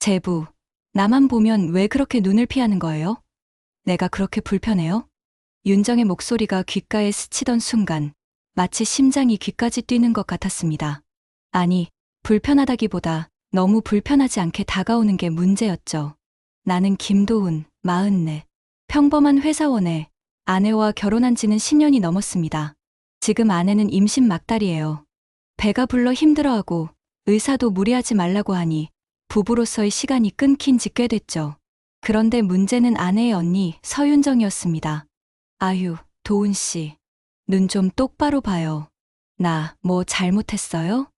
제부, 나만 보면 왜 그렇게 눈을 피하는 거예요? 내가 그렇게 불편해요? 윤정의 목소리가 귓가에 스치던 순간 마치 심장이 귀까지 뛰는 것 같았습니다. 아니, 불편하다기보다 너무 불편하지 않게 다가오는 게 문제였죠. 나는 김도훈, 44. 평범한 회사원의 아내와 결혼한 지는 10년이 넘었습니다. 지금 아내는 임신 막달이에요. 배가 불러 힘들어하고 의사도 무리하지 말라고 하니 부부로서의 시간이 끊긴 지 꽤 됐죠. 그런데 문제는 아내의 언니 서윤정이었습니다. 아휴, 도훈 씨. 눈 좀 똑바로 봐요. 나 뭐 잘못했어요?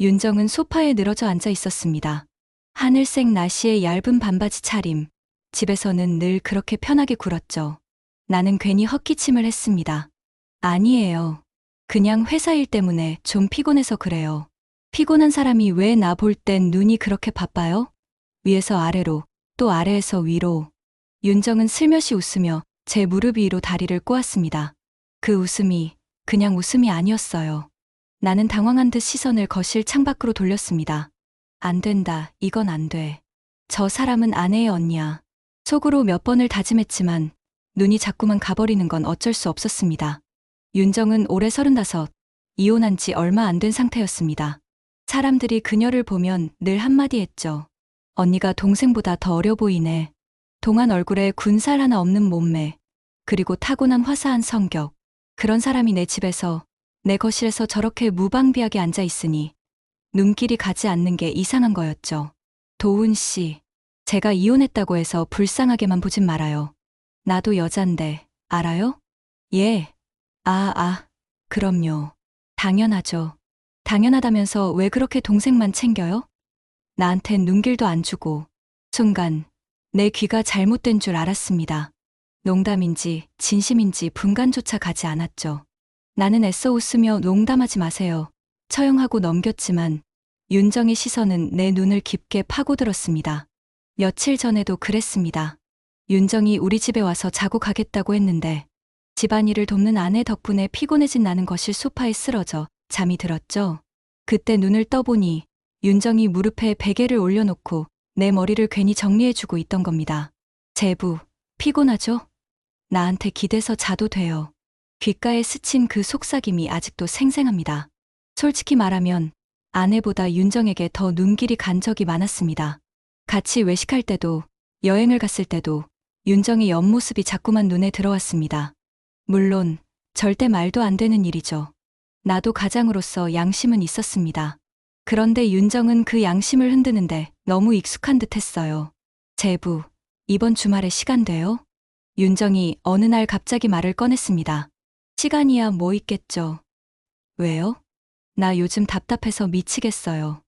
윤정은 소파에 늘어져 앉아 있었습니다. 하늘색 나시의 얇은 반바지 차림. 집에서는 늘 그렇게 편하게 굴었죠. 나는 괜히 헛기침을 했습니다. 아니에요. 그냥 회사 일 때문에 좀 피곤해서 그래요. 피곤한 사람이 왜 나 볼 땐 눈이 그렇게 바빠요? 위에서 아래로, 또 아래에서 위로. 윤정은 슬며시 웃으며 제 무릎 위로 다리를 꼬았습니다. 그 웃음이 그냥 웃음이 아니었어요. 나는 당황한 듯 시선을 거실 창밖으로 돌렸습니다. 안 된다, 이건 안 돼. 저 사람은 아내의 언니야. 속으로 몇 번을 다짐했지만 눈이 자꾸만 가버리는 건 어쩔 수 없었습니다. 윤정은 올해 35, 이혼한 지 얼마 안 된 상태였습니다. 사람들이 그녀를 보면 늘 한마디 했죠. 언니가 동생보다 더 어려 보이네. 동안 얼굴에 군살 하나 없는 몸매, 그리고 타고난 화사한 성격. 그런 사람이 내 집에서, 내 거실에서 저렇게 무방비하게 앉아 있으니 눈길이 가지 않는 게 이상한 거였죠. 도훈 씨, 제가 이혼했다고 해서 불쌍하게만 보진 말아요. 나도 여잔데, 알아요? 예. 그럼요. 당연하죠. 당연하다면서 왜 그렇게 동생만 챙겨요? 나한텐 눈길도 안 주고. 순간 내 귀가 잘못된 줄 알았습니다. 농담인지 진심인지 분간조차 가지 않았죠. 나는 애써 웃으며 농담하지 마세요. 처형하고 넘겼지만 윤정의 시선은 내 눈을 깊게 파고들었습니다. 며칠 전에도 그랬습니다. 윤정이 우리 집에 와서 자고 가겠다고 했는데 집안일을 돕는 아내 덕분에 피곤해진 나는 거실 소파에 쓰러져 잠이 들었죠. 그때 눈을 떠보니 윤정이 무릎에 베개를 올려놓고 내 머리를 괜히 정리해주고 있던 겁니다. 제부, 피곤하죠? 나한테 기대서 자도 돼요. 귓가에 스친 그 속삭임이 아직도 생생합니다. 솔직히 말하면 아내보다 윤정에게 더 눈길이 간 적이 많았습니다. 같이 외식할 때도, 여행을 갔을 때도 윤정의 옆모습이 자꾸만 눈에 들어왔습니다. 물론 절대 말도 안 되는 일이죠. 나도 가장으로서 양심은 있었습니다. 그런데 윤정은 그 양심을 흔드는데 너무 익숙한 듯 했어요. 제부, 이번 주말에 시간 돼요? 윤정이 어느 날 갑자기 말을 꺼냈습니다. 시간이야 뭐 있겠죠. 왜요? 나 요즘 답답해서 미치겠어요.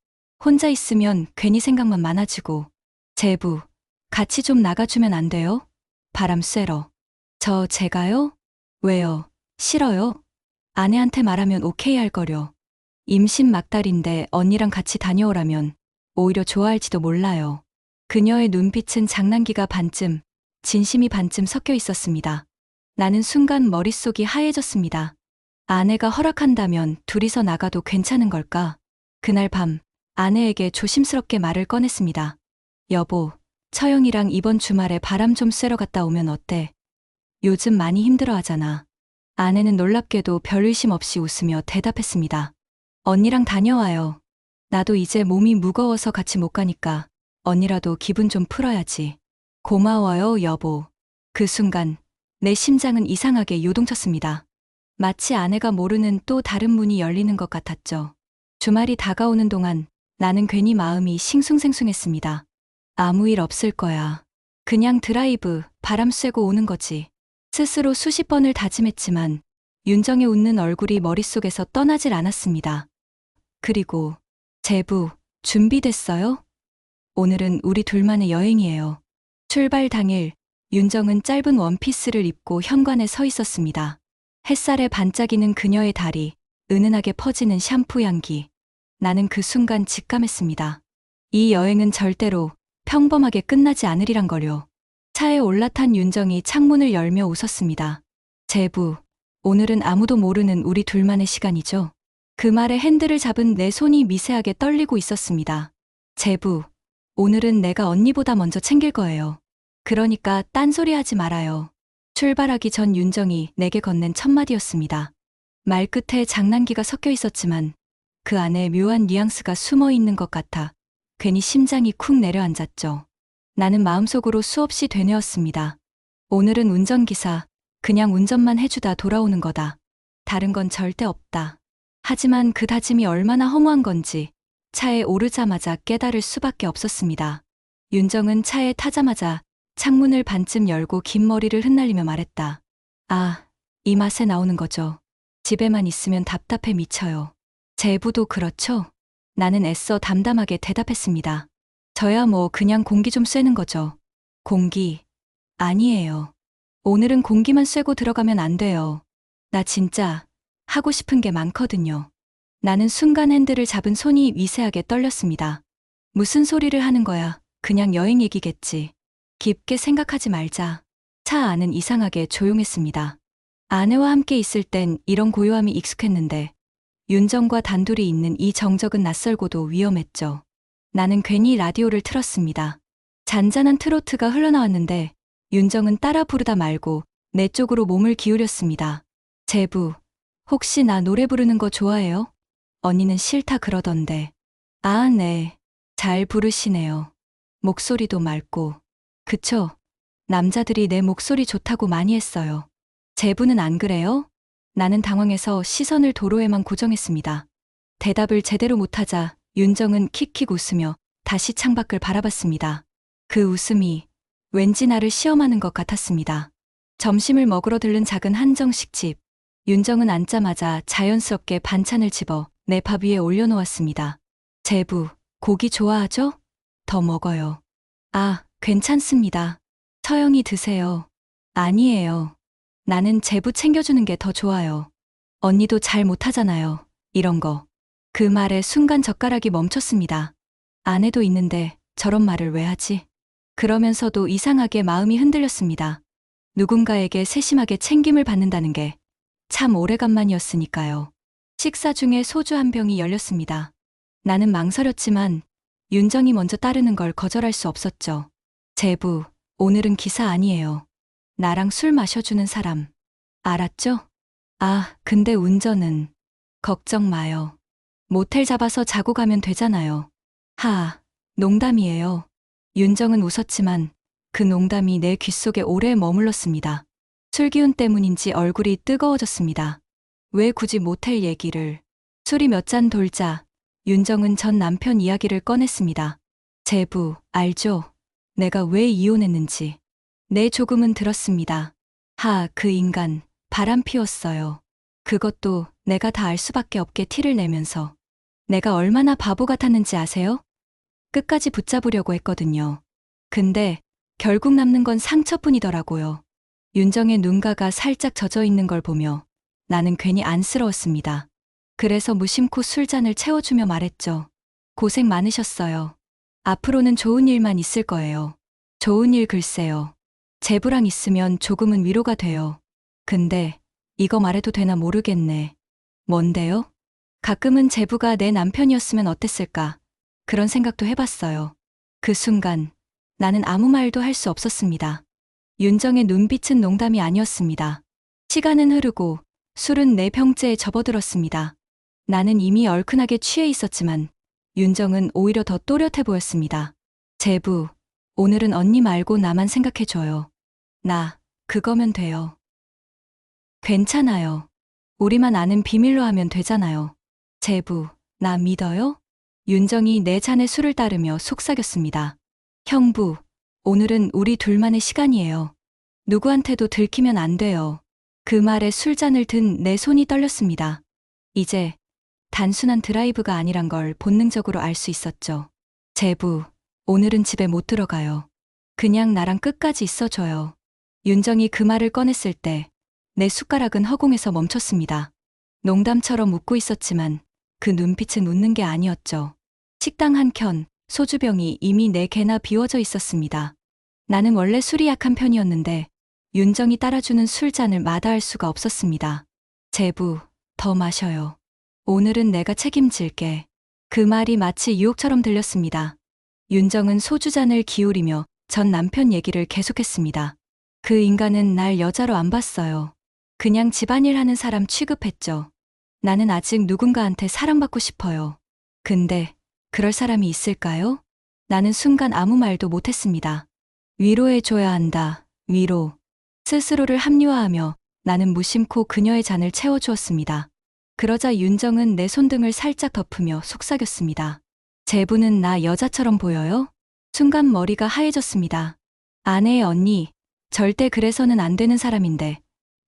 혼자 있으면 괜히 생각만 많아지고. 제부, 같이 좀 나가주면 안 돼요? 바람 쐬러. 제가요? 왜요? 싫어요? 아내한테 말하면 오케이 할 거려. 임신 막달인데 언니랑 같이 다녀오라면 오히려 좋아할지도 몰라요. 그녀의 눈빛은 장난기가 반쯤, 진심이 반쯤 섞여 있었습니다. 나는 순간 머릿속이 하얘졌습니다. 아내가 허락한다면 둘이서 나가도 괜찮은 걸까? 그날 밤 아내에게 조심스럽게 말을 꺼냈습니다. 여보, 처영이랑 이번 주말에 바람 좀 쐬러 갔다 오면 어때? 요즘 많이 힘들어하잖아. 아내는 놀랍게도 별 의심 없이 웃으며 대답했습니다. 언니랑 다녀와요. 나도 이제 몸이 무거워서 같이 못 가니까 언니라도 기분 좀 풀어야지. 고마워요, 여보. 그 순간 내 심장은 이상하게 요동쳤습니다. 마치 아내가 모르는 또 다른 문이 열리는 것 같았죠. 주말이 다가오는 동안 나는 괜히 마음이 싱숭생숭했습니다. 아무 일 없을 거야. 그냥 드라이브, 바람 쐬고 오는 거지. 스스로 수십 번을 다짐했지만 윤정의 웃는 얼굴이 머릿속에서 떠나질 않았습니다. 그리고 제부, 준비됐어요? 오늘은 우리 둘만의 여행이에요. 출발 당일 윤정은 짧은 원피스를 입고 현관에 서 있었습니다. 햇살에 반짝이는 그녀의 다리, 은은하게 퍼지는 샴푸 향기. 나는 그 순간 직감했습니다. 이 여행은 절대로 평범하게 끝나지 않으리란 거요. 차에 올라탄 윤정이 창문을 열며 웃었습니다. 제부, 오늘은 아무도 모르는 우리 둘만의 시간이죠. 그 말에 핸들을 잡은 내 손이 미세하게 떨리고 있었습니다. 제부, 오늘은 내가 언니보다 먼저 챙길 거예요. 그러니까 딴소리 하지 말아요. 출발하기 전 윤정이 내게 건넨 첫 마디였습니다. 말끝에 장난기가 섞여 있었지만 그 안에 묘한 뉘앙스가 숨어 있는 것 같아 괜히 심장이 쿵 내려앉았죠. 나는 마음속으로 수없이 되뇌었습니다. 오늘은 운전기사, 그냥 운전만 해주다 돌아오는 거다. 다른 건 절대 없다. 하지만 그 다짐이 얼마나 허무한 건지 차에 오르자마자 깨달을 수밖에 없었습니다. 윤정은 차에 타자마자 창문을 반쯤 열고 긴 머리를 흩날리며 말했다. 아, 이 맛에 나오는 거죠. 집에만 있으면 답답해 미쳐요. 제부도 그렇죠? 나는 애써 담담하게 대답했습니다. 저야 뭐 그냥 공기 좀 쐬는 거죠. 공기. 아니에요. 오늘은 공기만 쐬고 들어가면 안 돼요. 나 진짜 하고 싶은 게 많거든요. 나는 순간 핸들을 잡은 손이 미세하게 떨렸습니다. 무슨 소리를 하는 거야. 그냥 여행 얘기겠지. 깊게 생각하지 말자. 차 안은 이상하게 조용했습니다. 아내와 함께 있을 땐 이런 고요함이 익숙했는데 윤정과 단둘이 있는 이 정적은 낯설고도 위험했죠. 나는 괜히 라디오를 틀었습니다. 잔잔한 트로트가 흘러나왔는데 윤정은 따라 부르다 말고 내 쪽으로 몸을 기울였습니다. 제부, 혹시 나 노래 부르는 거 좋아해요? 언니는 싫다 그러던데. 아, 네. 잘 부르시네요. 목소리도 맑고. 그쵸? 남자들이 내 목소리 좋다고 많이 했어요. 제부는 안 그래요? 나는 당황해서 시선을 도로에만 고정했습니다. 대답을 제대로 못하자 윤정은 킥킥 웃으며 다시 창밖을 바라봤습니다. 그 웃음이 왠지 나를 시험하는 것 같았습니다. 점심을 먹으러 들른 작은 한정식집. 윤정은 앉자마자 자연스럽게 반찬을 집어 내 밥 위에 올려놓았습니다. 제부, 고기 좋아하죠? 더 먹어요. 아, 괜찮습니다. 처형이 드세요. 아니에요. 나는 제부 챙겨주는 게 더 좋아요. 언니도 잘 못하잖아요. 이런 거. 그 말에 순간 젓가락이 멈췄습니다. 아내도 있는데 저런 말을 왜 하지? 그러면서도 이상하게 마음이 흔들렸습니다. 누군가에게 세심하게 챙김을 받는다는 게 참 오래간만이었으니까요. 식사 중에 소주 한 병이 열렸습니다. 나는 망설였지만 윤정이 먼저 따르는 걸 거절할 수 없었죠. 제부, 오늘은 기사 아니에요. 나랑 술 마셔주는 사람. 알았죠? 아, 근데 운전은. 걱정 마요. 모텔 잡아서 자고 가면 되잖아요. 하, 농담이에요. 윤정은 웃었지만 그 농담이 내 귓속에 오래 머물렀습니다. 술기운 때문인지 얼굴이 뜨거워졌습니다. 왜 굳이 모텔 얘기를. 술이 몇 잔 돌자 윤정은 전 남편 이야기를 꺼냈습니다. 제부, 알죠? 내가 왜 이혼했는지. 네, 조금은 들었습니다. 하, 그 인간 바람 피웠어요. 그것도 내가 다 알 수밖에 없게 티를 내면서. 내가 얼마나 바보 같았는지 아세요? 끝까지 붙잡으려고 했거든요. 근데 결국 남는 건 상처뿐이더라고요. 윤정의 눈가가 살짝 젖어 있는 걸 보며 나는 괜히 안쓰러웠습니다. 그래서 무심코 술잔을 채워주며 말했죠. 고생 많으셨어요. 앞으로는 좋은 일만 있을 거예요. 좋은 일 글쎄요. 제부랑 있으면 조금은 위로가 돼요. 근데 이거 말해도 되나 모르겠네. 뭔데요? 가끔은 제부가 내 남편이었으면 어땠을까? 그런 생각도 해봤어요. 그 순간 나는 아무 말도 할 수 없었습니다. 윤정의 눈빛은 농담이 아니었습니다. 시간은 흐르고 술은 내 병째에 접어들었습니다. 나는 이미 얼큰하게 취해 있었지만 윤정은 오히려 더 또렷해 보였습니다. 제부, 오늘은 언니 말고 나만 생각해줘요. 나, 그거면 돼요. 괜찮아요. 우리만 아는 비밀로 하면 되잖아요. 제부, 나 믿어요? 윤정이 내 잔에 술을 따르며 속삭였습니다. 형부, 오늘은 우리 둘만의 시간이에요. 누구한테도 들키면 안 돼요. 그 말에 술잔을 든 내 손이 떨렸습니다. 이제 단순한 드라이브가 아니란 걸 본능적으로 알 수 있었죠. 제부, 오늘은 집에 못 들어가요. 그냥 나랑 끝까지 있어줘요. 윤정이 그 말을 꺼냈을 때 내 숟가락은 허공에서 멈췄습니다. 농담처럼 웃고 있었지만 그 눈빛은 웃는 게 아니었죠. 식당 한켠 소주병이 이미 4개나 비워져 있었습니다. 나는 원래 술이 약한 편이었는데 윤정이 따라주는 술잔을 마다할 수가 없었습니다. 제부, 더 마셔요. 오늘은 내가 책임질게. 그 말이 마치 유혹처럼 들렸습니다. 윤정은 소주잔을 기울이며 전 남편 얘기를 계속했습니다. 그 인간은 날 여자로 안 봤어요. 그냥 집안일 하는 사람 취급했죠. 나는 아직 누군가한테 사랑받고 싶어요. 근데 그럴 사람이 있을까요? 나는 순간 아무 말도 못했습니다. 위로해줘야 한다. 위로. 스스로를 합리화하며 나는 무심코 그녀의 잔을 채워주었습니다. 그러자 윤정은 내 손등을 살짝 덮으며 속삭였습니다. 제부는 나 여자처럼 보여요? 순간 머리가 하얘졌습니다. 아내의 언니, 절대 그래서는 안 되는 사람인데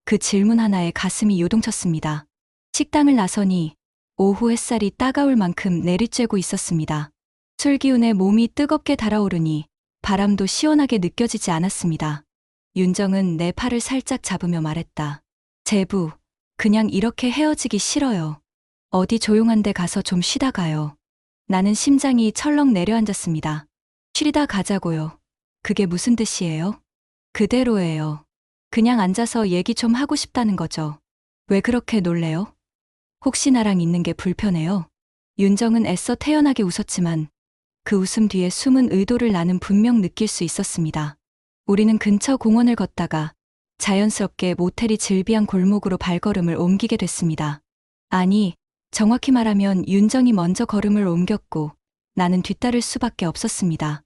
그 질문 하나에 가슴이 요동쳤습니다. 식당을 나서니 오후 햇살이 따가울 만큼 내리쬐고 있었습니다. 술 기운에 몸이 뜨겁게 달아오르니 바람도 시원하게 느껴지지 않았습니다. 윤정은 내 팔을 살짝 잡으며 말했다. 제부, 그냥 이렇게 헤어지기 싫어요. 어디 조용한 데 가서 좀 쉬다 가요. 나는 심장이 철렁 내려앉았습니다. 쉬다 가자고요. 그게 무슨 뜻이에요? 그대로예요. 그냥 앉아서 얘기 좀 하고 싶다는 거죠. 왜 그렇게 놀래요? 혹시 나랑 있는 게 불편해요? 윤정은 애써 태연하게 웃었지만 그 웃음 뒤에 숨은 의도를 나는 분명 느낄 수 있었습니다. 우리는 근처 공원을 걷다가 자연스럽게 모텔이 즐비한 골목으로 발걸음을 옮기게 됐습니다. 아니, 정확히 말하면 윤정이 먼저 걸음을 옮겼고 나는 뒤따를 수밖에 없었습니다.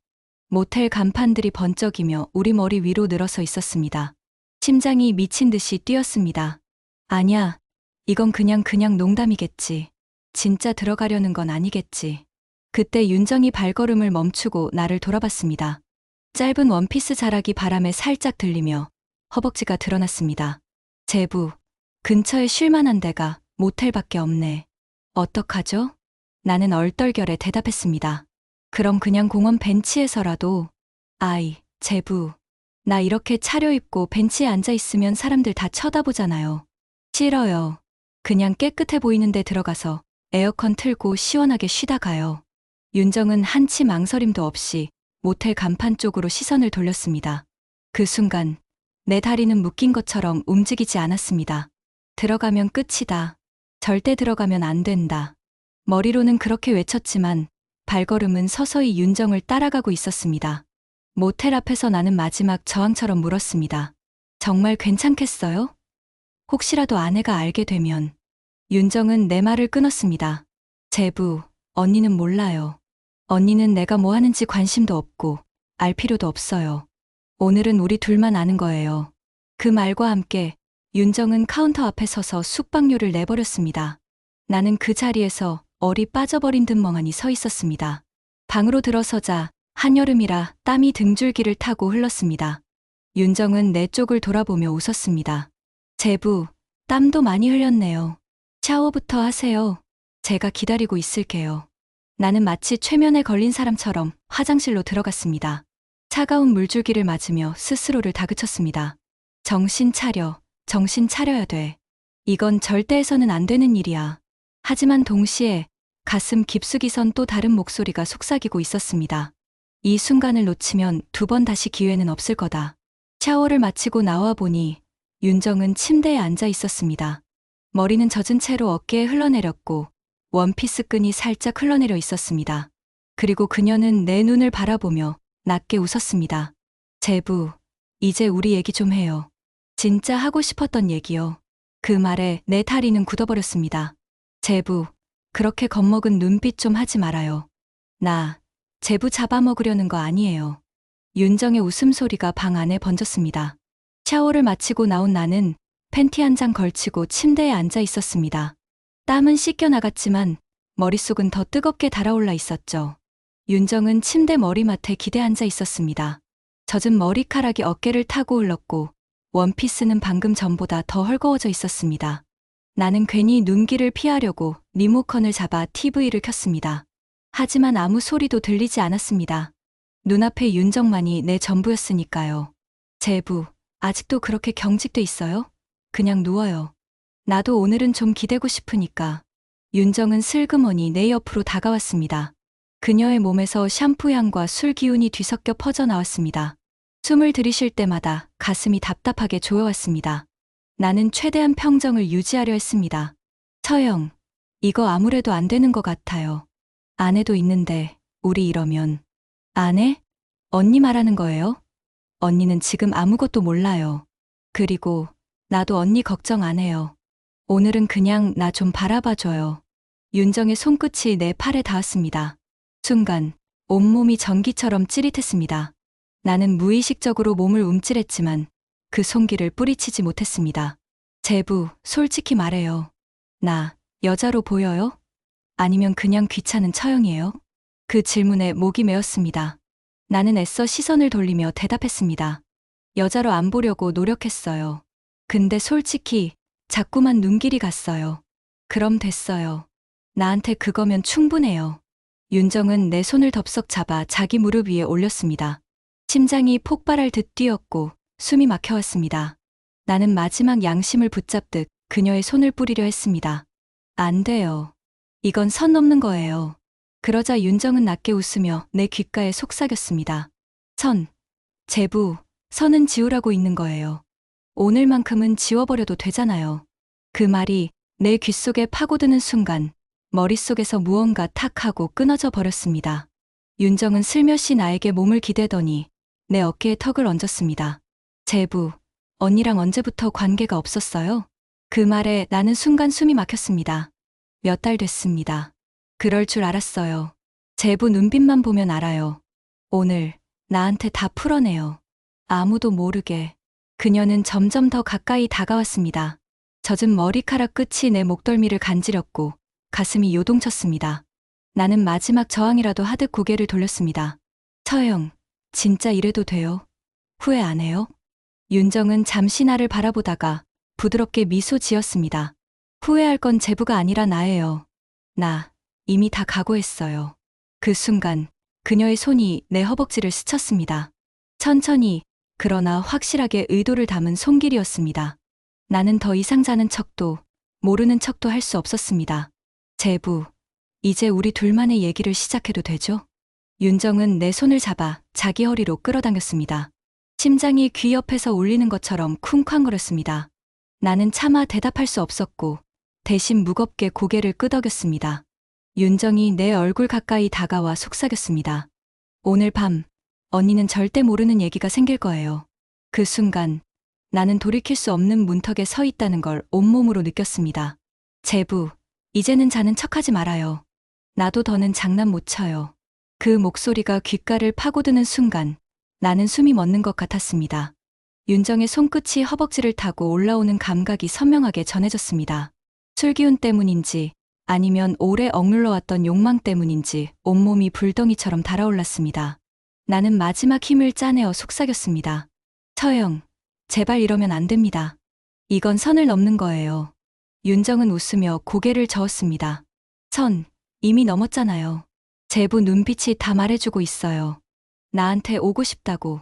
모텔 간판들이 번쩍이며 우리 머리 위로 늘어서 있었습니다. 심장이 미친 듯이 뛰었습니다. 아냐, 이건 그냥 농담이겠지. 진짜 들어가려는 건 아니겠지. 그때 윤정이 발걸음을 멈추고 나를 돌아봤습니다. 짧은 원피스 자락이 바람에 살짝 들리며 허벅지가 드러났습니다. 제부, 근처에 쉴만한 데가 모텔밖에 없네. 어떡하죠? 나는 얼떨결에 대답했습니다. 그럼 그냥 공원 벤치에서라도. 아이, 제부. 나 이렇게 차려입고 벤치에 앉아있으면 사람들 다 쳐다보잖아요. 싫어요. 그냥 깨끗해 보이는 데 들어가서 에어컨 틀고 시원하게 쉬다 가요. 윤정은 한치 망설임도 없이 모텔 간판 쪽으로 시선을 돌렸습니다. 그 순간 내 다리는 묶인 것처럼 움직이지 않았습니다. 들어가면 끝이다. 절대 들어가면 안 된다. 머리로는 그렇게 외쳤지만 발걸음은 서서히 윤정을 따라가고 있었습니다. 모텔 앞에서 나는 마지막 저항처럼 물었습니다. 정말 괜찮겠어요? 혹시라도 아내가 알게 되면. 윤정은 내 말을 끊었습니다. 제부, 언니는 몰라요. 언니는 내가 뭐 하는지 관심도 없고 알 필요도 없어요. 오늘은 우리 둘만 아는 거예요. 그 말과 함께 윤정은 카운터 앞에 서서 숙박료를 내버렸습니다. 나는 그 자리에서 얼이 빠져버린 듯 멍하니 서 있었습니다. 방으로 들어서자 한여름이라 땀이 등줄기를 타고 흘렀습니다. 윤정은 내 쪽을 돌아보며 웃었습니다. 제부, 땀도 많이 흘렸네요. 샤워부터 하세요. 제가 기다리고 있을게요. 나는 마치 최면에 걸린 사람처럼 화장실로 들어갔습니다. 차가운 물줄기를 맞으며 스스로를 다그쳤습니다. 정신 차려, 정신 차려야 돼. 이건 절대 해서는 안 되는 일이야. 하지만 동시에 가슴 깊숙이선 또 다른 목소리가 속삭이고 있었습니다. 이 순간을 놓치면 두 번 다시 기회는 없을 거다. 샤워를 마치고 나와 보니 윤정은 침대에 앉아 있었습니다. 머리는 젖은 채로 어깨에 흘러내렸고 원피스 끈이 살짝 흘러내려 있었습니다. 그리고 그녀는 내 눈을 바라보며 낮게 웃었습니다. 제부, 이제 우리 얘기 좀 해요. 진짜 하고 싶었던 얘기요. 그 말에 내 다리는 굳어버렸습니다. 제부, 그렇게 겁먹은 눈빛 좀 하지 말아요. 나, 제부 잡아먹으려는 거 아니에요. 윤정의 웃음소리가 방 안에 번졌습니다. 샤워를 마치고 나온 나는 팬티 한 장 걸치고 침대에 앉아 있었습니다. 땀은 씻겨 나갔지만 머릿속은 더 뜨겁게 달아올라 있었죠. 윤정은 침대 머리맡에 기대 앉아 있었습니다. 젖은 머리카락이 어깨를 타고 흘렀고 원피스는 방금 전보다 더 헐거워져 있었습니다. 나는 괜히 눈길을 피하려고 리모컨을 잡아 TV를 켰습니다. 하지만 아무 소리도 들리지 않았습니다. 눈앞에 윤정만이 내 전부였으니까요. 제부, 아직도 그렇게 경직돼 있어요? 그냥 누워요. 나도 오늘은 좀 기대고 싶으니까. 윤정은 슬그머니 내 옆으로 다가왔습니다. 그녀의 몸에서 샴푸 향과 술 기운이 뒤섞여 퍼져 나왔습니다. 숨을 들이쉴 때마다 가슴이 답답하게 조여왔습니다. 나는 최대한 평정을 유지하려 했습니다. 처형, 이거 아무래도 안 되는 것 같아요. 아내도 있는데 우리 이러면. 아내? 언니 말하는 거예요? 언니는 지금 아무것도 몰라요. 그리고 나도 언니 걱정 안 해요. 오늘은 그냥 나 좀 바라봐줘요. 윤정의 손끝이 내 팔에 닿았습니다. 순간 온몸이 전기처럼 찌릿했습니다. 나는 무의식적으로 몸을 움찔했지만 그 손길을 뿌리치지 못했습니다. 제부, 솔직히 말해요. 나 여자로 보여요? 아니면 그냥 귀찮은 처형이에요? 그 질문에 목이 메었습니다. 나는 애써 시선을 돌리며 대답했습니다. 여자로 안 보려고 노력했어요. 근데 솔직히 자꾸만 눈길이 갔어요. 그럼 됐어요. 나한테 그거면 충분해요. 윤정은 내 손을 덥석 잡아 자기 무릎 위에 올렸습니다. 심장이 폭발할 듯 뛰었고 숨이 막혀왔습니다. 나는 마지막 양심을 붙잡듯 그녀의 손을 뿌리려 했습니다. 안 돼요. 이건 선 넘는 거예요. 그러자 윤정은 낮게 웃으며 내 귓가에 속삭였습니다. 선, 제부, 선은 지우라고 있는 거예요. 오늘만큼은 지워버려도 되잖아요. 그 말이 내 귓속에 파고드는 순간 머릿속에서 무언가 탁 하고 끊어져 버렸습니다. 윤정은 슬며시 나에게 몸을 기대더니 내 어깨에 턱을 얹었습니다. 제부, 언니랑 언제부터 관계가 없었어요? 그 말에 나는 순간 숨이 막혔습니다. 몇 달 됐습니다. 그럴 줄 알았어요. 제부 눈빛만 보면 알아요. 오늘 나한테 다 풀어내요. 아무도 모르게. 그녀는 점점 더 가까이 다가왔습니다. 젖은 머리카락 끝이 내 목덜미를 간지렸고 가슴이 요동쳤습니다. 나는 마지막 저항이라도 하듯 고개를 돌렸습니다. 처형, 진짜 이래도 돼요? 후회 안 해요? 윤정은 잠시 나를 바라보다가 부드럽게 미소 지었습니다. 후회할 건 제부가 아니라 나예요. 나 이미 다 각오했어요. 그 순간 그녀의 손이 내 허벅지를 스쳤습니다. 천천히 그러나 확실하게 의도를 담은 손길이었습니다. 나는 더 이상 자는 척도 모르는 척도 할 수 없었습니다. 제부, 이제 우리 둘만의 얘기를 시작해도 되죠? 윤정은 내 손을 잡아 자기 허리로 끌어당겼습니다. 심장이 귀 옆에서 울리는 것처럼 쿵쾅거렸습니다. 나는 차마 대답할 수 없었고 대신 무겁게 고개를 끄덕였습니다. 윤정이 내 얼굴 가까이 다가와 속삭였습니다. 오늘 밤 언니는 절대 모르는 얘기가 생길 거예요. 그 순간 나는 돌이킬 수 없는 문턱에 서 있다는 걸 온몸으로 느꼈습니다. 제부, 이제는 자는 척하지 말아요. 나도 더는 장난 못 쳐요. 그 목소리가 귓가를 파고드는 순간 나는 숨이 멎는 것 같았습니다. 윤정의 손끝이 허벅지를 타고 올라오는 감각이 선명하게 전해졌습니다. 술기운 때문인지 아니면 오래 억눌러왔던 욕망 때문인지 온몸이 불덩이처럼 달아올랐습니다. 나는 마지막 힘을 짜내어 속삭였습니다. 처형, 제발 이러면 안 됩니다. 이건 선을 넘는 거예요. 윤정은 웃으며 고개를 저었습니다. 선, 이미 넘었잖아요. 제부 눈빛이 다 말해주고 있어요. 나한테 오고 싶다고.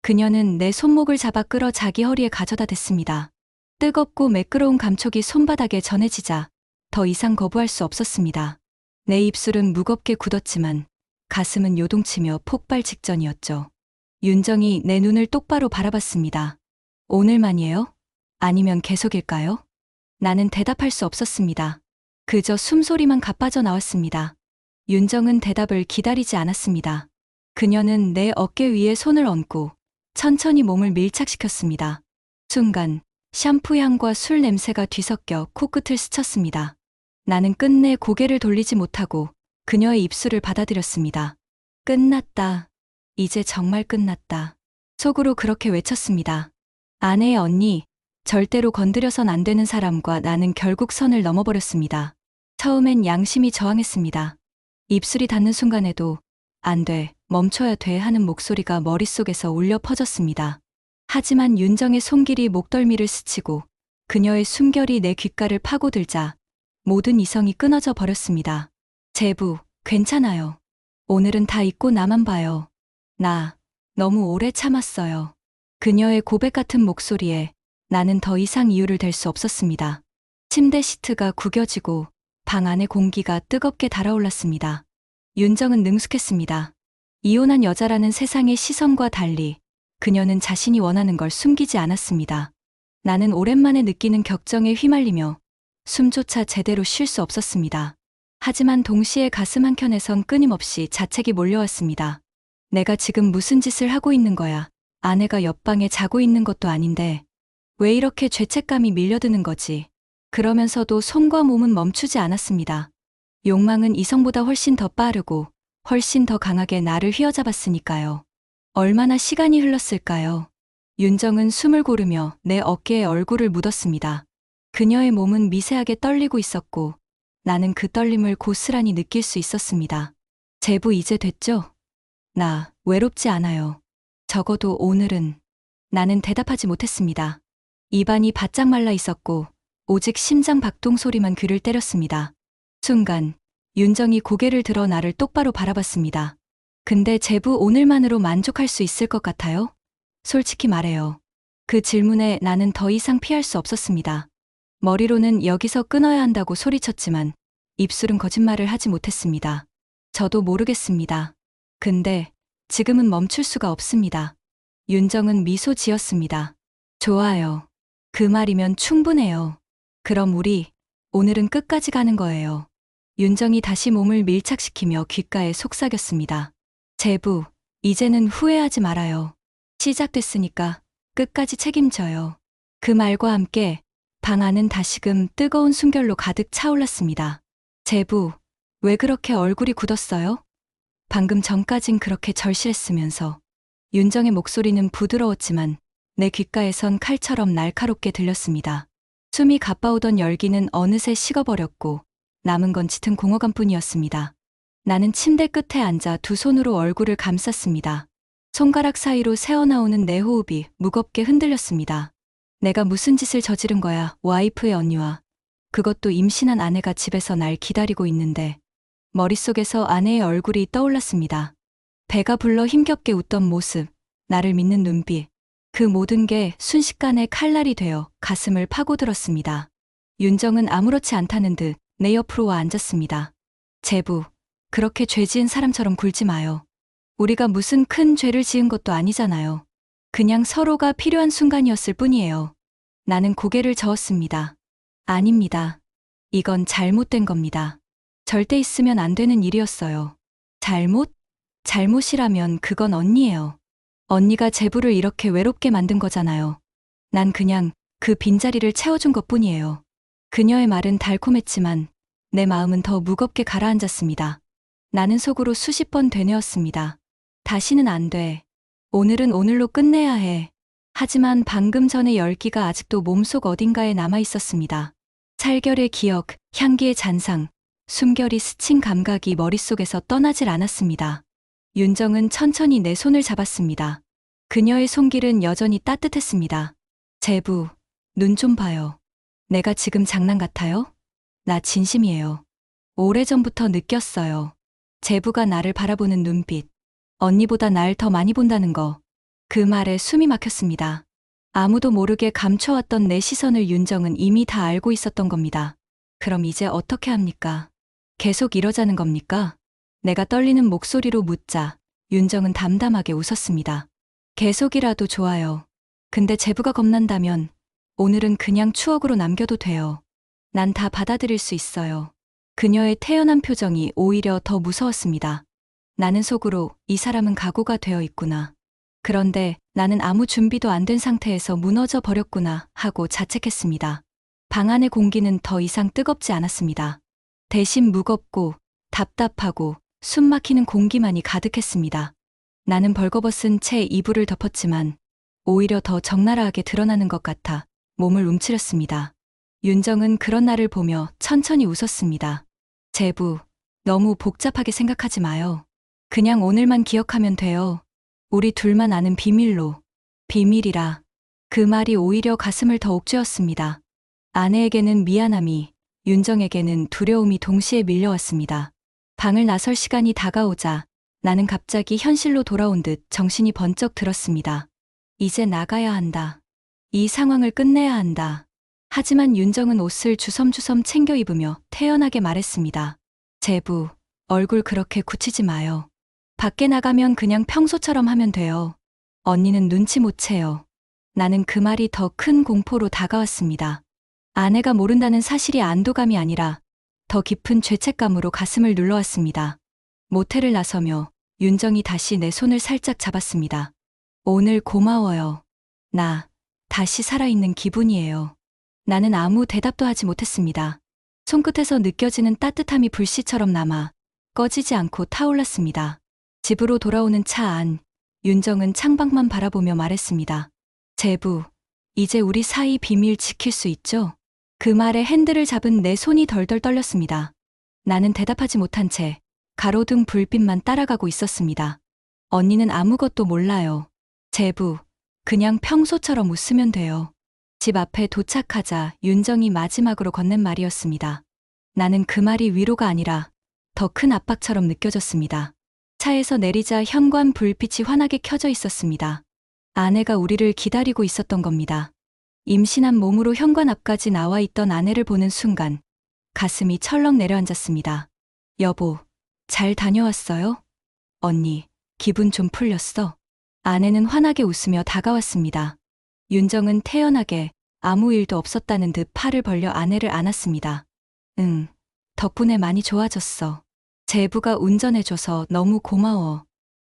그녀는 내 손목을 잡아 끌어 자기 허리에 가져다 댔습니다. 뜨겁고 매끄러운 감촉이 손바닥에 전해지자 더 이상 거부할 수 없었습니다. 내 입술은 무겁게 굳었지만 가슴은 요동치며 폭발 직전이었죠. 윤정이 내 눈을 똑바로 바라봤습니다. 오늘만이에요? 아니면 계속일까요? 나는 대답할 수 없었습니다. 그저 숨소리만 가빠져 나왔습니다. 윤정은 대답을 기다리지 않았습니다. 그녀는 내 어깨 위에 손을 얹고 천천히 몸을 밀착시켰습니다. 순간 샴푸 향과 술 냄새가 뒤섞여 코끝을 스쳤습니다. 나는 끝내 고개를 돌리지 못하고 그녀의 입술을 받아들였습니다. 끝났다. 이제 정말 끝났다. 속으로 그렇게 외쳤습니다. 아내의 언니, 절대로 건드려선 안 되는 사람과 나는 결국 선을 넘어버렸습니다. 처음엔 양심이 저항했습니다. 입술이 닿는 순간에도 안 돼, 멈춰야 돼 하는 목소리가 머릿속에서 울려 퍼졌습니다. 하지만 윤정의 손길이 목덜미를 스치고 그녀의 숨결이 내 귓가를 파고들자 모든 이성이 끊어져 버렸습니다. 제부, 괜찮아요. 오늘은 다 잊고 나만 봐요. 나 너무 오래 참았어요. 그녀의 고백 같은 목소리에 나는 더 이상 이유를 댈 수 없었습니다. 침대 시트가 구겨지고 방 안의 공기가 뜨겁게 달아올랐습니다. 윤정은 능숙했습니다. 이혼한 여자라는 세상의 시선과 달리 그녀는 자신이 원하는 걸 숨기지 않았습니다. 나는 오랜만에 느끼는 격정에 휘말리며 숨조차 제대로 쉴 수 없었습니다. 하지만 동시에 가슴 한켠에선 끊임없이 자책이 몰려왔습니다. 내가 지금 무슨 짓을 하고 있는 거야? 아내가 옆방에 자고 있는 것도 아닌데 왜 이렇게 죄책감이 밀려드는 거지? 그러면서도 손과 몸은 멈추지 않았습니다. 욕망은 이성보다 훨씬 더 빠르고 훨씬 더 강하게 나를 휘어잡았으니까요. 얼마나 시간이 흘렀을까요? 윤정은 숨을 고르며 내 어깨에 얼굴을 묻었습니다. 그녀의 몸은 미세하게 떨리고 있었고 나는 그 떨림을 고스란히 느낄 수 있었습니다. 제부 이제 됐죠? 나 외롭지 않아요. 적어도 오늘은. 나는 대답하지 못했습니다. 입안이 바짝 말라 있었고 오직 심장 박동 소리만 귀를 때렸습니다. 순간 윤정이 고개를 들어 나를 똑바로 바라봤습니다. 근데 제부 오늘만으로 만족할 수 있을 것 같아요? 솔직히 말해요. 그 질문에 나는 더 이상 피할 수 없었습니다. 머리로는 여기서 끊어야 한다고 소리쳤지만 입술은 거짓말을 하지 못했습니다. 저도 모르겠습니다. 근데 지금은 멈출 수가 없습니다. 윤정은 미소 지었습니다. 좋아요. 그 말이면 충분해요. 그럼 우리 오늘은 끝까지 가는 거예요. 윤정이 다시 몸을 밀착시키며 귓가에 속삭였습니다. 제부, 이제는 후회하지 말아요. 시작됐으니까 끝까지 책임져요. 그 말과 함께 방 안은 다시금 뜨거운 숨결로 가득 차올랐습니다. 제부, 왜 그렇게 얼굴이 굳었어요? 방금 전까진 그렇게 절실했으면서. 윤정의 목소리는 부드러웠지만 내 귓가에선 칼처럼 날카롭게 들렸습니다. 숨이 가빠오던 열기는 어느새 식어버렸고 남은 건 짙은 공허감뿐이었습니다. 나는 침대 끝에 앉아 두 손으로 얼굴을 감쌌습니다. 손가락 사이로 새어나오는 내 호흡이 무겁게 흔들렸습니다. 내가 무슨 짓을 저지른 거야, 와이프의 언니와. 그것도 임신한 아내가 집에서 날 기다리고 있는데. 머릿속에서 아내의 얼굴이 떠올랐습니다. 배가 불러 힘겹게 웃던 모습, 나를 믿는 눈빛. 그 모든 게 순식간에 칼날이 되어 가슴을 파고들었습니다. 윤정은 아무렇지 않다는 듯 내 옆으로 와 앉았습니다. 제부, 그렇게 죄 지은 사람처럼 굴지 마요. 우리가 무슨 큰 죄를 지은 것도 아니잖아요. 그냥 서로가 필요한 순간이었을 뿐이에요. 나는 고개를 저었습니다. 아닙니다. 이건 잘못된 겁니다. 절대 있으면 안 되는 일이었어요. 잘못? 잘못이라면 그건 언니예요. 언니가 제부를 이렇게 외롭게 만든 거잖아요. 난 그냥 그 빈자리를 채워준 것뿐이에요. 그녀의 말은 달콤했지만 내 마음은 더 무겁게 가라앉았습니다. 나는 속으로 수십 번 되뇌었습니다. 다시는 안 돼. 오늘은 오늘로 끝내야 해. 하지만 방금 전의 열기가 아직도 몸속 어딘가에 남아 있었습니다. 살결의 기억, 향기의 잔상, 숨결이 스친 감각이 머릿속에서 떠나질 않았습니다. 윤정은 천천히 내 손을 잡았습니다. 그녀의 손길은 여전히 따뜻했습니다. 제부, 눈 좀 봐요. 내가 지금 장난 같아요? 나 진심이에요. 오래전부터 느꼈어요. 제부가 나를 바라보는 눈빛. 언니보다 날 더 많이 본다는 거. 그 말에 숨이 막혔습니다. 아무도 모르게 감춰왔던 내 시선을 윤정은 이미 다 알고 있었던 겁니다. 그럼 이제 어떻게 합니까? 계속 이러자는 겁니까? 내가 떨리는 목소리로 묻자 윤정은 담담하게 웃었습니다. 계속이라도 좋아요. 근데 제부가 겁난다면 오늘은 그냥 추억으로 남겨도 돼요. 난 다 받아들일 수 있어요. 그녀의 태연한 표정이 오히려 더 무서웠습니다. 나는 속으로 이 사람은 각오가 되어 있구나. 그런데 나는 아무 준비도 안 된 상태에서 무너져 버렸구나 하고 자책했습니다. 방 안의 공기는 더 이상 뜨겁지 않았습니다. 대신 무겁고 답답하고 숨 막히는 공기만이 가득했습니다. 나는 벌거벗은 채 이불을 덮었지만 오히려 더 적나라하게 드러나는 것 같아 몸을 움츠렸습니다. 윤정은 그런 나를 보며 천천히 웃었습니다. 제부, 너무 복잡하게 생각하지 마요. 그냥 오늘만 기억하면 돼요. 우리 둘만 아는 비밀로. 비밀이라. 그 말이 오히려 가슴을 더욱 쬐었습니다. 아내에게는 미안함이, 윤정에게는 두려움이 동시에 밀려왔습니다. 방을 나설 시간이 다가오자 나는 갑자기 현실로 돌아온 듯 정신이 번쩍 들었습니다. 이제 나가야 한다. 이 상황을 끝내야 한다. 하지만 윤정은 옷을 주섬주섬 챙겨 입으며 태연하게 말했습니다. 제부, 얼굴 그렇게 굳히지 마요. 밖에 나가면 그냥 평소처럼 하면 돼요. 언니는 눈치 못 채요. 나는 그 말이 더 큰 공포로 다가왔습니다. 아내가 모른다는 사실이 안도감이 아니라 더 깊은 죄책감으로 가슴을 눌러왔습니다. 모텔을 나서며 윤정이 다시 내 손을 살짝 잡았습니다. 오늘 고마워요. 나 다시 살아있는 기분이에요. 나는 아무 대답도 하지 못했습니다. 손끝에서 느껴지는 따뜻함이 불씨처럼 남아 꺼지지 않고 타올랐습니다. 집으로 돌아오는 차 안, 윤정은 창밖만 바라보며 말했습니다. 제부, 이제 우리 사이 비밀 지킬 수 있죠? 그 말에 핸들을 잡은 내 손이 덜덜 떨렸습니다. 나는 대답하지 못한 채 가로등 불빛만 따라가고 있었습니다. 언니는 아무것도 몰라요. 제부, 그냥 평소처럼 웃으면 돼요. 집 앞에 도착하자 윤정이 마지막으로 건넨 말이었습니다. 나는 그 말이 위로가 아니라 더 큰 압박처럼 느껴졌습니다. 차에서 내리자 현관 불빛이 환하게 켜져 있었습니다. 아내가 우리를 기다리고 있었던 겁니다. 임신한 몸으로 현관 앞까지 나와 있던 아내를 보는 순간 가슴이 철렁 내려앉았습니다. 여보, 잘 다녀왔어요? 언니, 기분 좀 풀렸어? 아내는 환하게 웃으며 다가왔습니다. 윤정은 태연하게 아무 일도 없었다는 듯 팔을 벌려 아내를 안았습니다. 응, 덕분에 많이 좋아졌어. 제부가 운전해줘서 너무 고마워.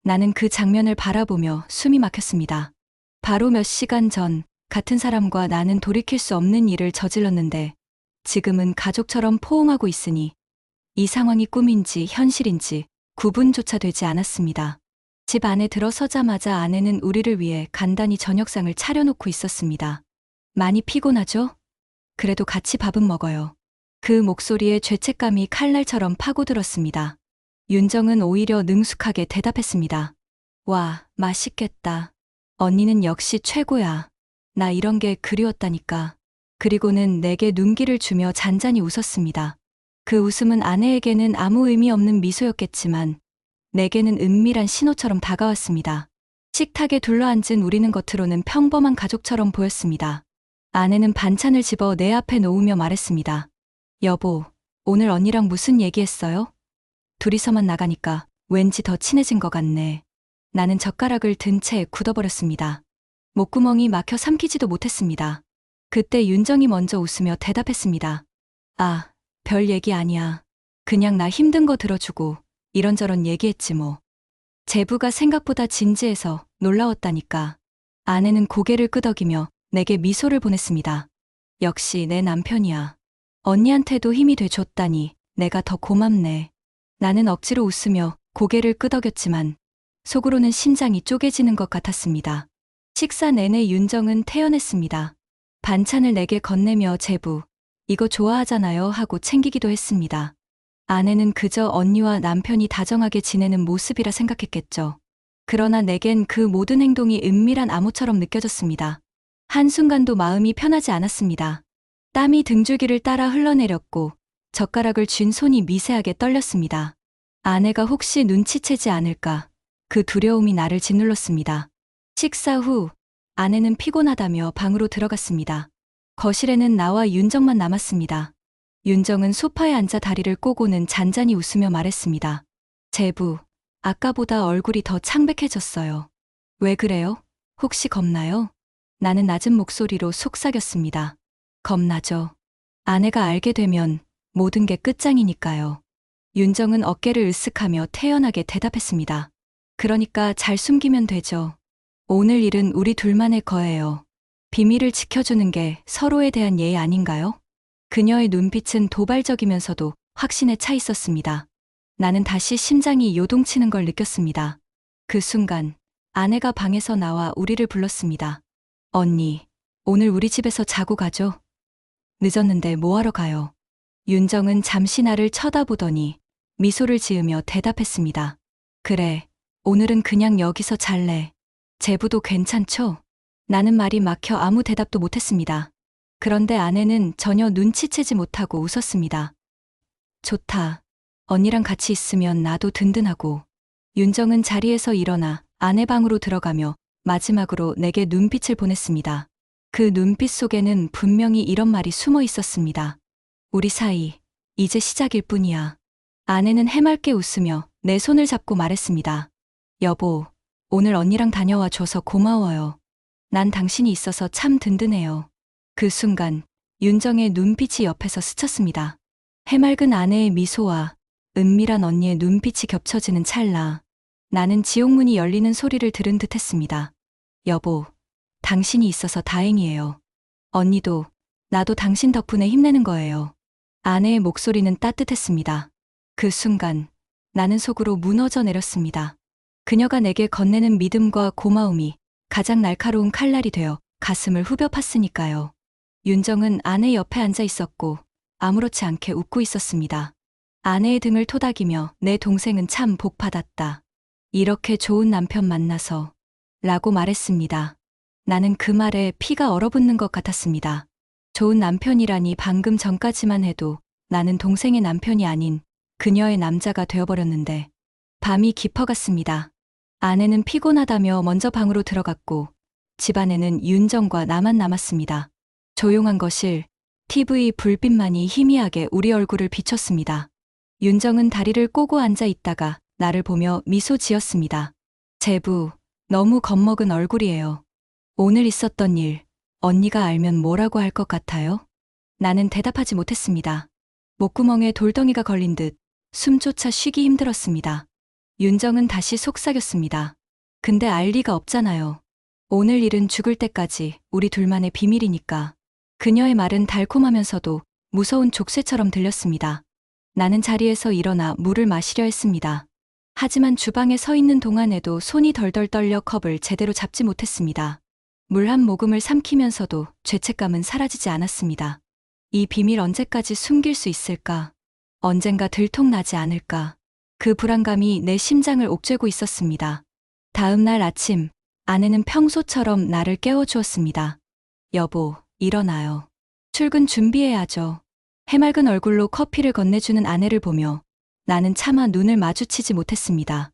나는 그 장면을 바라보며 숨이 막혔습니다. 바로 몇 시간 전 같은 사람과 나는 돌이킬 수 없는 일을 저질렀는데 지금은 가족처럼 포옹하고 있으니 이 상황이 꿈인지 현실인지 구분조차 되지 않았습니다. 집 안에 들어서자마자 아내는 우리를 위해 간단히 저녁상을 차려놓고 있었습니다. 많이 피곤하죠? 그래도 같이 밥은 먹어요. 그 목소리에 죄책감이 칼날처럼 파고들었습니다. 윤정은 오히려 능숙하게 대답했습니다. 와, 맛있겠다. 언니는 역시 최고야. 나 이런 게 그리웠다니까. 그리고는 내게 눈길을 주며 잔잔히 웃었습니다. 그 웃음은 아내에게는 아무 의미 없는 미소였겠지만 내게는 은밀한 신호처럼 다가왔습니다. 식탁에 둘러앉은 우리는 겉으로는 평범한 가족처럼 보였습니다. 아내는 반찬을 집어 내 앞에 놓으며 말했습니다. 여보, 오늘 언니랑 무슨 얘기했어요? 둘이서만 나가니까 왠지 더 친해진 것 같네. 나는 젓가락을 든 채 굳어버렸습니다. 목구멍이 막혀 삼키지도 못했습니다. 그때 윤정이 먼저 웃으며 대답했습니다. 아, 별 얘기 아니야. 그냥 나 힘든 거 들어주고 이런저런 얘기했지 뭐. 제부가 생각보다 진지해서 놀라웠다니까. 아내는 고개를 끄덕이며 내게 미소를 보냈습니다. 역시 내 남편이야. 언니한테도 힘이 돼줬다니 내가 더 고맙네. 나는 억지로 웃으며 고개를 끄덕였지만 속으로는 심장이 쪼개지는 것 같았습니다. 식사 내내 윤정은 태연했습니다. 반찬을 내게 건네며 제부, 이거 좋아하잖아요 하고 챙기기도 했습니다. 아내는 그저 언니와 남편이 다정하게 지내는 모습이라 생각했겠죠. 그러나 내겐 그 모든 행동이 은밀한 암호처럼 느껴졌습니다. 한순간도 마음이 편하지 않았습니다. 땀이 등줄기를 따라 흘러내렸고 젓가락을 쥔 손이 미세하게 떨렸습니다. 아내가 혹시 눈치채지 않을까 그 두려움이 나를 짓눌렀습니다. 식사 후 아내는 피곤하다며 방으로 들어갔습니다. 거실에는 나와 윤정만 남았습니다. 윤정은 소파에 앉아 다리를 꼬고는 잔잔히 웃으며 말했습니다. 제부, 아까보다 얼굴이 더 창백해졌어요. 왜 그래요? 혹시 겁나요? 나는 낮은 목소리로 속삭였습니다. 겁나죠. 아내가 알게 되면 모든 게 끝장이니까요. 윤정은 어깨를 으쓱하며 태연하게 대답했습니다. 그러니까 잘 숨기면 되죠. 오늘 일은 우리 둘만의 거예요. 비밀을 지켜주는 게 서로에 대한 예의 아닌가요? 그녀의 눈빛은 도발적이면서도 확신에 차 있었습니다. 나는 다시 심장이 요동치는 걸 느꼈습니다. 그 순간 아내가 방에서 나와 우리를 불렀습니다. 언니, 오늘 우리 집에서 자고 가죠? 늦었는데 뭐하러 가요? 윤정은 잠시 나를 쳐다보더니 미소를 지으며 대답했습니다. 그래, 오늘은 그냥 여기서 잘래. 제부도 괜찮죠? 나는 말이 막혀 아무 대답도 못했습니다. 그런데 아내는 전혀 눈치채지 못하고 웃었습니다. 좋다. 언니랑 같이 있으면 나도 든든하고. 윤정은 자리에서 일어나 아내 방으로 들어가며 마지막으로 내게 눈빛을 보냈습니다. 그 눈빛 속에는 분명히 이런 말이 숨어 있었습니다. 우리 사이, 이제 시작일 뿐이야. 아내는 해맑게 웃으며 내 손을 잡고 말했습니다. 여보, 오늘 언니랑 다녀와 줘서 고마워요. 난 당신이 있어서 참 든든해요. 그 순간 윤정의 눈빛이 옆에서 스쳤습니다. 해맑은 아내의 미소와 은밀한 언니의 눈빛이 겹쳐지는 찰나 나는 지옥문이 열리는 소리를 들은 듯 했습니다. 여보, 당신이 있어서 다행이에요. 언니도, 나도 당신 덕분에 힘내는 거예요. 아내의 목소리는 따뜻했습니다. 그 순간, 나는 속으로 무너져 내렸습니다. 그녀가 내게 건네는 믿음과 고마움이 가장 날카로운 칼날이 되어 가슴을 후벼 팠으니까요. 윤정은 아내 옆에 앉아 있었고 아무렇지 않게 웃고 있었습니다. 아내의 등을 토닥이며 내 동생은 참 복받았다. 이렇게 좋은 남편 만나서 라고 말했습니다. 나는 그 말에 피가 얼어붙는 것 같았습니다. 좋은 남편이라니 방금 전까지만 해도 나는 동생의 남편이 아닌 그녀의 남자가 되어버렸는데 밤이 깊어갔습니다. 아내는 피곤하다며 먼저 방으로 들어갔고 집안에는 윤정과 나만 남았습니다. 조용한 거실, TV 불빛만이 희미하게 우리 얼굴을 비췄습니다. 윤정은 다리를 꼬고 앉아 있다가 나를 보며 미소 지었습니다. 제부, 너무 겁먹은 얼굴이에요. 오늘 있었던 일, 언니가 알면 뭐라고 할 것 같아요? 나는 대답하지 못했습니다. 목구멍에 돌덩이가 걸린 듯 숨조차 쉬기 힘들었습니다. 윤정은 다시 속삭였습니다. 근데 알 리가 없잖아요. 오늘 일은 죽을 때까지 우리 둘만의 비밀이니까. 그녀의 말은 달콤하면서도 무서운 족쇄처럼 들렸습니다. 나는 자리에서 일어나 물을 마시려 했습니다. 하지만 주방에 서 있는 동안에도 손이 덜덜 떨려 컵을 제대로 잡지 못했습니다. 물 한 모금을 삼키면서도 죄책감은 사라지지 않았습니다. 이 비밀 언제까지 숨길 수 있을까? 언젠가 들통나지 않을까? 그 불안감이 내 심장을 옥죄고 있었습니다. 다음 날 아침, 아내는 평소처럼 나를 깨워주었습니다. 여보, 일어나요. 출근 준비해야죠. 해맑은 얼굴로 커피를 건네주는 아내를 보며 나는 차마 눈을 마주치지 못했습니다.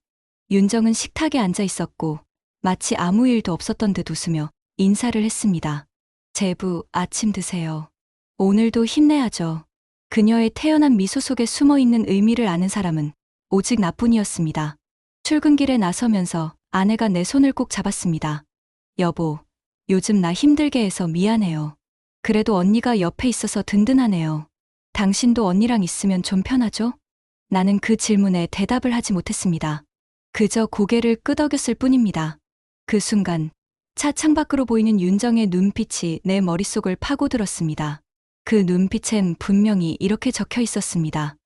윤정은 식탁에 앉아 있었고 마치 아무 일도 없었던 듯 웃으며 인사를 했습니다. 제부, 아침 드세요. 오늘도 힘내야죠. 그녀의 태연한 미소 속에 숨어있는 의미를 아는 사람은 오직 나뿐이었습니다. 출근길에 나서면서 아내가 내 손을 꼭 잡았습니다. 여보, 요즘 나 힘들게 해서 미안해요. 그래도 언니가 옆에 있어서 든든하네요. 당신도 언니랑 있으면 좀 편하죠? 나는 그 질문에 대답을 하지 못했습니다. 그저 고개를 끄덕였을 뿐입니다. 그 순간 차 창밖으로 보이는 윤정의 눈빛이 내 머릿속을 파고들었습니다. 그 눈빛엔 분명히 이렇게 적혀 있었습니다.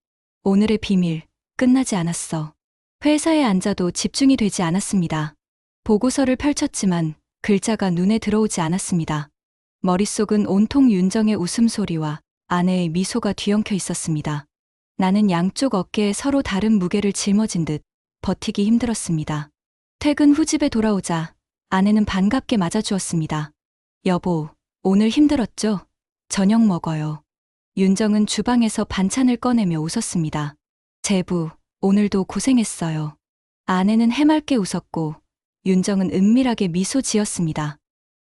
오늘의 비밀, 끝나지 않았어. 회사에 앉아도 집중이 되지 않았습니다. 보고서를 펼쳤지만 글자가 눈에 들어오지 않았습니다. 머릿속은 온통 윤정의 웃음소리와 아내의 미소가 뒤엉켜 있었습니다. 나는 양쪽 어깨에 서로 다른 무게를 짊어진 듯 버티기 힘들었습니다. 퇴근 후 집에 돌아오자 아내는 반갑게 맞아주었습니다. 여보, 오늘 힘들었죠? 저녁 먹어요. 윤정은 주방에서 반찬을 꺼내며 웃었습니다. 제부, 오늘도 고생했어요. 아내는 해맑게 웃었고 윤정은 은밀하게 미소 지었습니다.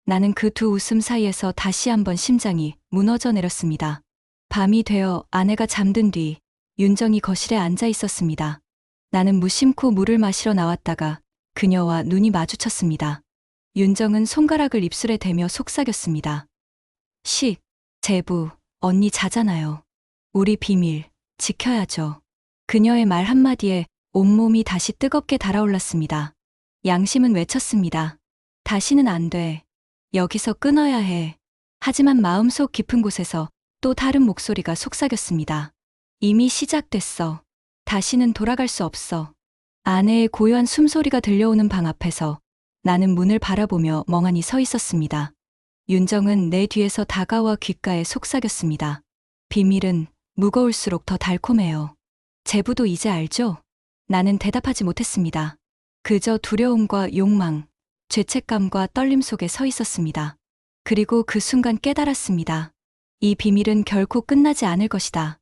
나는 그 두 웃음 사이에서 다시 한번 심장이 무너져 내렸습니다. 밤이 되어 아내가 잠든 뒤 윤정이 거실에 앉아 있었습니다. 나는 무심코 물을 마시러 나왔다가 그녀와 눈이 마주쳤습니다. 윤정은 손가락을 입술에 대며 속삭였습니다. 제부, 언니 자잖아요. 우리 비밀, 지켜야죠. 그녀의 말 한마디에 온몸이 다시 뜨겁게 달아올랐습니다. 양심은 외쳤습니다. 다시는 안 돼. 여기서 끊어야 해. 하지만 마음속 깊은 곳에서 또 다른 목소리가 속삭였습니다. 이미 시작됐어. 다시는 돌아갈 수 없어. 아내의 고요한 숨소리가 들려오는 방 앞에서 나는 문을 바라보며 멍하니 서 있었습니다. 윤정은 내 뒤에서 다가와 귓가에 속삭였습니다. 비밀은 무거울수록 더 달콤해요. 제부도 이제 알죠? 나는 대답하지 못했습니다. 그저 두려움과 욕망, 죄책감과 떨림 속에 서 있었습니다. 그리고 그 순간 깨달았습니다. 이 비밀은 결코 끝나지 않을 것이다.